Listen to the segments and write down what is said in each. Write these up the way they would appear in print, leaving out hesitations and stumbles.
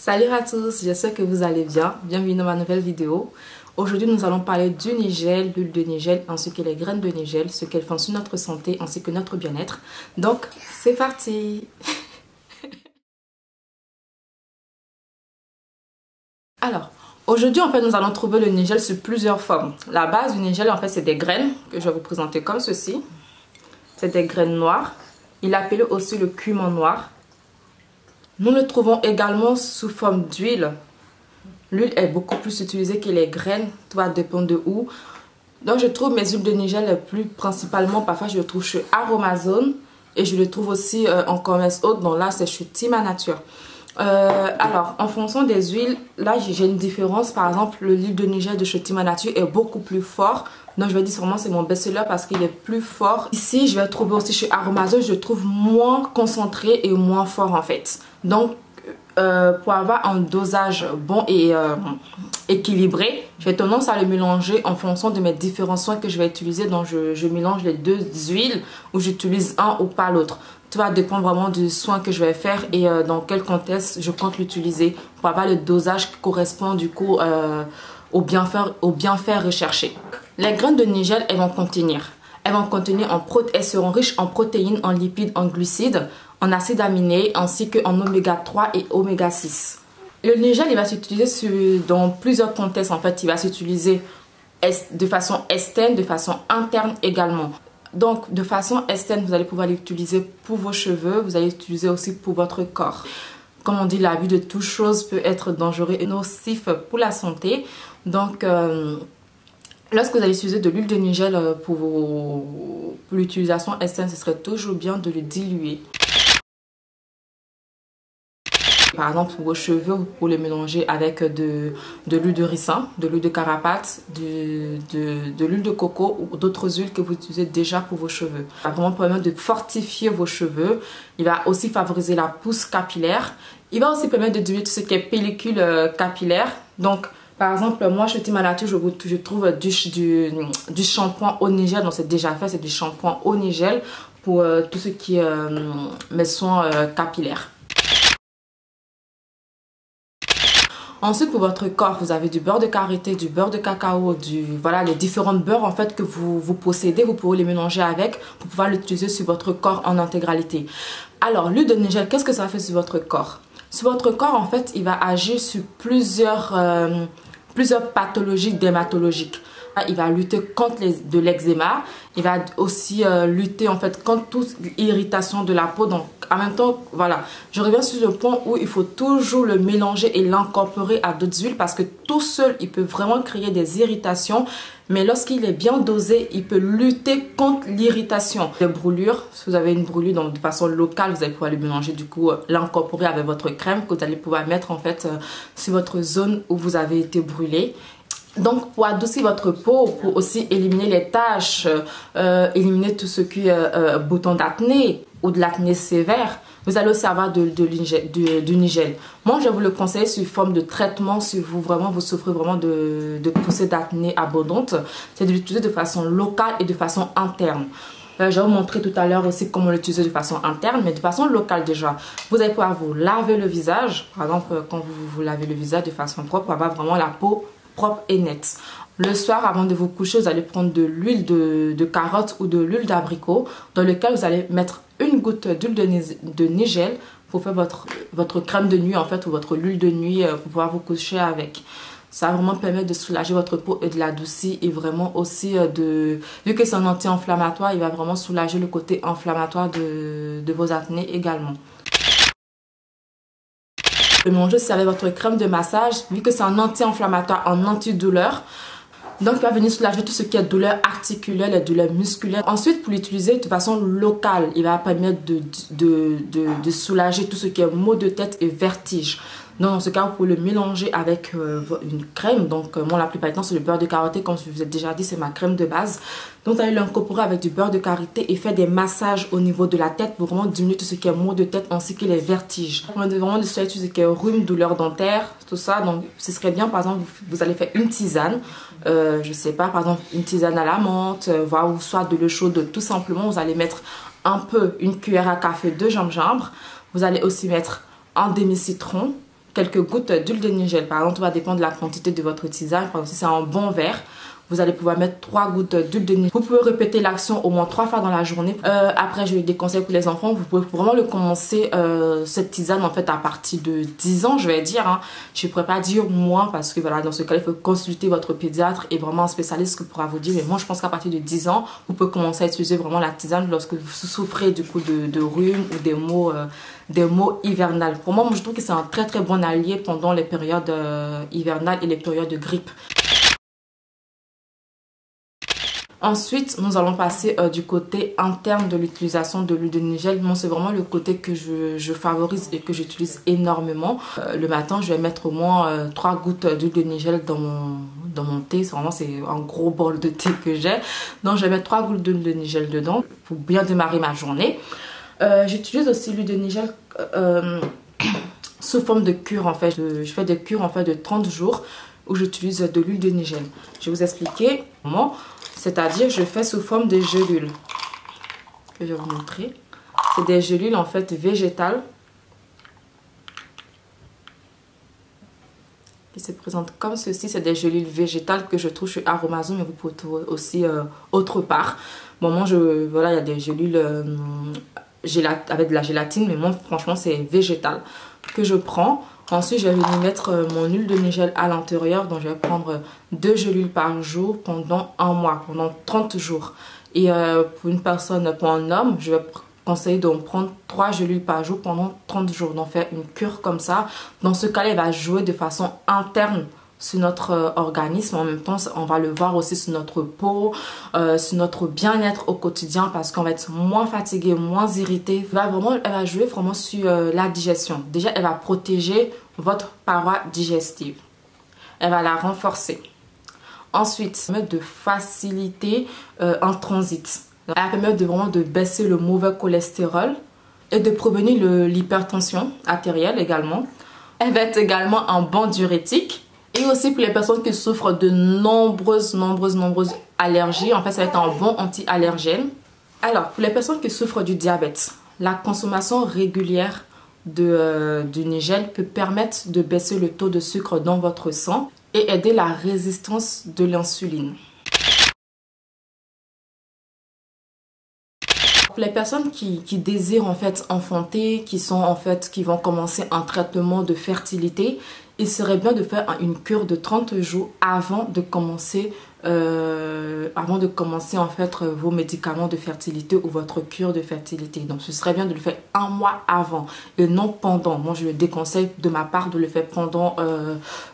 Salut à tous, j'espère que vous allez bien. Bienvenue dans ma nouvelle vidéo. Aujourd'hui, nous allons parler du nigel, l'huile de nigel ainsi que les graines de nigel, ce qu'elles font sur notre santé ainsi que notre bien-être. Donc, c'est parti. Alors, aujourd'hui, en fait, nous allons trouver le nigel sous plusieurs formes. La base du nigel, en fait, c'est des graines que je vais vous présenter comme ceci. C'est des graines noires. Il est appelé aussi le cumin noir. Nous le trouvons également sous forme d'huile. L'huile est beaucoup plus utilisée que les graines, tout va dépendre de où. Donc je trouve mes huiles de nigel plus principalement, parfois je le trouve chez Aromazone et je le trouve aussi en commerce haute, donc là c'est chez Tima Nature. Alors en fonction des huiles, là j'ai une différence. Par exemple, l'huile de nigel de chez Tima Nature est beaucoup plus fort. Donc je vais dire vraiment c'est mon best-seller parce qu'il est plus fort. Ici je vais trouver aussi chez Aromazone, je le trouve moins concentré et moins fort en fait. Donc pour avoir un dosage bon et équilibré, j'ai tendance à le mélanger en fonction de mes différents soins que je vais utiliser. Donc je mélange les deux huiles ou j'utilise un ou pas l'autre. Tout va dépendre vraiment du soin que je vais faire et dans quel contexte je compte l'utiliser pour avoir le dosage qui correspond du coup au bienfait recherché. Les graines de nigel, elles vont contenir, elles seront riches en protéines, en lipides, en glucides, en acides aminés ainsi qu'en oméga 3 et oméga 6. Le nigel, il va s'utiliser dans plusieurs contextes. En fait, il va s'utiliser de façon externe, de façon interne également. Donc, de façon externe, vous allez pouvoir l'utiliser pour vos cheveux. Vous allez l'utiliser aussi pour votre corps. Comme on dit, l'abus de toute chose peut être dangereux et nocif pour la santé. Donc, lorsque vous allez utiliser de l'huile de nigel pour l'utilisation externe, ce serait toujours bien de le diluer. Par exemple, pour vos cheveux, vous pouvez les mélanger avec de l'huile de ricin, de l'huile de carapate, de l'huile de coco ou d'autres huiles que vous utilisez déjà pour vos cheveux. Ça va vraiment permettre de fortifier vos cheveux. Il va aussi favoriser la pousse capillaire. Il va aussi permettre de diminuer tout ce qui est pellicule capillaire. Donc, par exemple, moi, chez Tima Nature, je trouve du shampoing au nigel. Donc, c'est déjà fait, c'est du shampoing au nigel pour tout ce qui est mes soins capillaires. Ensuite, pour votre corps, vous avez du beurre de karité, du beurre de cacao, voilà, les différentes beurres en fait que vous possédez. Vous pouvez les mélanger avec pour pouvoir l'utiliser sur votre corps en intégralité. Alors, l'huile de nigel, qu'est-ce que ça fait sur votre corps? Sur votre corps, en fait, il va agir sur plusieurs pathologies dermatologiques. Il va lutter contre de l'eczéma. Il va aussi lutter en fait contre toute irritation de la peau. Donc en même temps, voilà, je reviens sur le point où il faut toujours le mélanger et l'incorporer à d'autres huiles parce que tout seul, il peut vraiment créer des irritations. Mais lorsqu'il est bien dosé, il peut lutter contre l'irritation. Les brûlures, si vous avez une brûlure donc de façon locale, vous allez pouvoir le mélanger, du coup, l'incorporer avec votre crème que vous allez pouvoir mettre en fait sur votre zone où vous avez été brûlé. Donc, pour adoucir votre peau, pour aussi éliminer les taches, éliminer tout ce qui est boutons d'acné ou de l'acné sévère, vous allez aussi avoir du nigel. Moi, je vous le conseille sous forme de traitement si vous souffrez vraiment de poussées d'acné abondantes. C'est de l'utiliser de façon locale et de façon interne. Je vais vous montrer tout à l'heure aussi comment l'utiliser de façon interne, mais de façon locale déjà. Vous allez pouvoir vous laver le visage. Par exemple, quand vous lavez le visage de façon propre, pour avoir vraiment la peau propre et nette. Le soir, avant de vous coucher, vous allez prendre de l'huile de carotte ou de l'huile d'abricot dans lequel vous allez mettre une goutte d'huile de nigel pour faire votre crème de nuit en fait ou votre huile de nuit pour pouvoir vous coucher avec. Ça va vraiment permettre de soulager votre peau et de l'adoucir et vraiment aussi vu que c'est un anti-inflammatoire, il va vraiment soulager le côté inflammatoire de vos acnés également. Le mélanger aussi avec votre crème de massage, vu que c'est un anti-inflammatoire, un antidouleur. Donc, il va venir soulager tout ce qui est douleur articulaire, les douleurs musculaires. Ensuite, pour l'utiliser de façon locale, il va permettre de soulager tout ce qui est maux de tête et vertige. Donc, dans ce cas, vous pouvez le mélanger avec une crème. Donc, moi, la plupart du temps, c'est le beurre de karité. Comme je vous ai déjà dit, c'est ma crème de base. Donc, vous allez l'incorporer avec du beurre de karité et faire des massages au niveau de la tête pour vraiment diminuer tout ce qui est maux de tête ainsi que les vertiges. Vraiment de soulager tout ce qui est rhume, douleur dentaire, tout ça. Donc, ce serait bien, par exemple, vous allez faire une tisane. Je sais pas, par exemple, une tisane à la menthe, ou soit de l'eau chaude. Tout simplement, vous allez mettre une cuillère à café de gingembre. Vous allez aussi mettre un demi-citron, quelques gouttes d'huile de nigel. Par exemple, ça va dépendre de la quantité de votre tisane. Par exemple, si c'est un bon verre, vous allez pouvoir mettre 3 gouttes d'huile de nigel. Vous pouvez répéter l'action au moins 3 fois dans la journée. Après, je des conseils pour les enfants. Vous pouvez vraiment le commencer, cette tisane, en fait, à partir de 10 ans, je vais dire. Hein. Je ne pourrais pas dire moins parce que, voilà, dans ce cas, il faut consulter votre pédiatre et vraiment un spécialiste qui pourra vous dire. Mais moi, je pense qu'à partir de 10 ans, vous pouvez commencer à utiliser vraiment la tisane lorsque vous souffrez, du coup, de rhume ou des maux hivernales. Pour moi, je trouve que c'est un très, très bon allié pendant les périodes hivernales et les périodes de grippe. Ensuite, nous allons passer du côté interne de l'utilisation de l'huile de nigel. Moi, c'est vraiment le côté que je favorise et que j'utilise énormément. Le matin, je vais mettre au moins 3 gouttes d'huile de nigel dans mon thé. C'est un gros bol de thé que j'ai. Donc, je vais mettre 3 gouttes d'huile de nigel dedans pour bien démarrer ma journée. J'utilise aussi l'huile de nigel sous forme de cure, en fait. Je fais des cures, en fait, de 30 jours où j'utilise de l'huile de nigel. Je vais vous expliquer comment. C'est-à-dire, je fais sous forme de gélules. Que je vais vous montrer. C'est des gélules en fait végétales. Qui se présentent comme ceci. C'est des gélules végétales que je trouve chez Aromazone, mais vous pouvez trouver aussi autre part. Bon, moi, voilà, il y a des gélules avec de la gélatine, mais moi, franchement, c'est végétal que je prends. Ensuite, je vais venir mettre mon huile de nigel à l'intérieur. Donc, je vais prendre 2 gélules par jour pendant un mois, pendant 30 jours. Et pour une personne, pour un homme, je vais conseiller de prendre 3 gélules par jour pendant 30 jours. Donc, faire une cure comme ça. Dans ce cas-là, il va jouer de façon interne sur notre organisme. En même temps, on va le voir aussi sur notre peau, sur notre bien-être au quotidien parce qu'on va être moins fatigué, moins irrité. Elle va jouer vraiment sur la digestion. Déjà, elle va protéger votre paroi digestive. Elle va la renforcer. Ensuite, ça permet de faciliter un transit. Elle va permettre vraiment de baisser le mauvais cholestérol et de prévenir l'hypertension artérielle également. Elle va être également un bon diurétique. Et aussi pour les personnes qui souffrent de nombreuses allergies, en fait ça va être un bon anti-allergène. Alors pour les personnes qui souffrent du diabète, la consommation régulière du nigel peut permettre de baisser le taux de sucre dans votre sang et aider la résistance de l'insuline. Pour les personnes qui désirent en fait enfanter, qui vont commencer un traitement de fertilité, il serait bien de faire une cure de 30 jours avant de commencer en fait vos médicaments de fertilité ou votre cure de fertilité. Donc ce serait bien de le faire un mois avant et non pendant. Moi je le déconseille de ma part de le faire pendant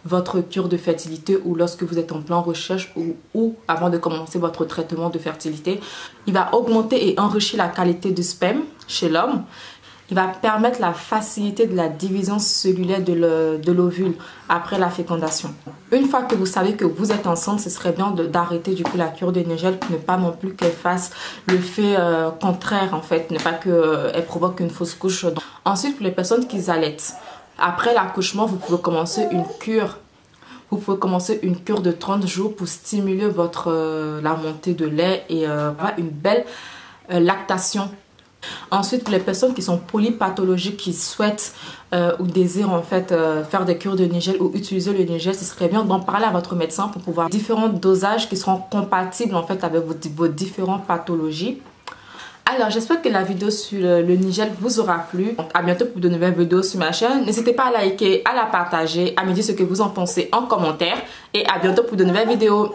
votre cure de fertilité ou lorsque vous êtes en plein recherche ou avant de commencer votre traitement de fertilité. Il va augmenter et enrichir la qualité du sperme chez l'homme. Il va permettre la facilité de la division cellulaire de l'ovule après la fécondation. Une fois que vous savez que vous êtes enceinte, ce serait bien d'arrêter du coup la cure de nigel pour ne pas non plus qu'elle fasse le fait contraire en fait, ne pas qu'elle provoque une fausse couche. Ensuite, pour les personnes qui allaitent, après l'accouchement, vous pouvez commencer une cure. Vous pouvez commencer une cure de 30 jours pour stimuler la montée de lait et avoir une belle lactation. Ensuite, pour les personnes qui sont polypathologiques, qui souhaitent ou désirent en fait faire des cures de nigel ou utiliser le nigel, ce serait bien d'en parler à votre médecin pour pouvoir différents dosages qui seront compatibles en fait avec vos différentes pathologies. Alors, j'espère que la vidéo sur le nigel vous aura plu. Donc, à bientôt pour de nouvelles vidéos sur ma chaîne. N'hésitez pas à liker, à la partager, à me dire ce que vous en pensez en commentaire. Et à bientôt pour de nouvelles vidéos.